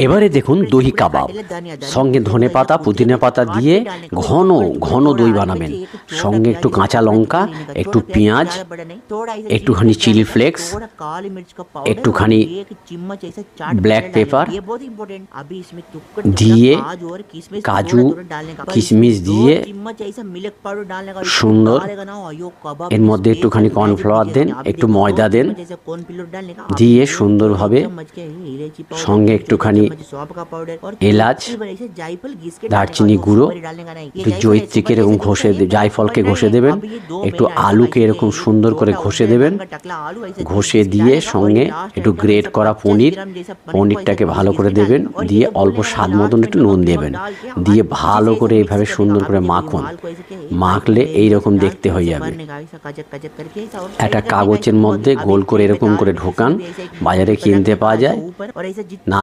এবারে দেখুন দহি কাবাব, সঙ্গে ধনেপাতা পুদিনা পাতা দিয়ে ঘন ঘন দই বানাবেন। সঙ্গে একটু কাঁচা লঙ্কা, একটু পেঁয়াজ, একটুখানি চিলি ফ্লেক্স, একটুখানি ব্ল্যাক পেপার দিয়ে, কাজু কিশমিশ দিয়ে সুন্দর, এর মধ্যে একটুখানি কর্নফ্লাওয়ার দেন, একটু ময়দা দেন, দিয়ে সুন্দরভাবে সঙ্গে একটুখানি এলাচ, দারচিনি গুঁড়ো, একটু জয়িত্রীকে এরকম ঘষে, জায়ফলকে ঘষে দেবেন, একটু আলুকে এরকম সুন্দর করে ঘষে দেবেন, ঘষে দিয়ে সঙ্গে একটু গ্রেট করা পনিরটাকে ভালো করে দেবেন, দিয়ে অল্প স্বাদ মতন একটু নুন দেবেন, দিয়ে ভালো করে এইভাবে সুন্দর করে মাখুন। মাখলে এইরকম দেখতে হয়ে যাবে। একটা কাগজের মধ্যে গোল করে এরকম করে ঢোকান, বাজারে কিনতে পাওয়া যায় না।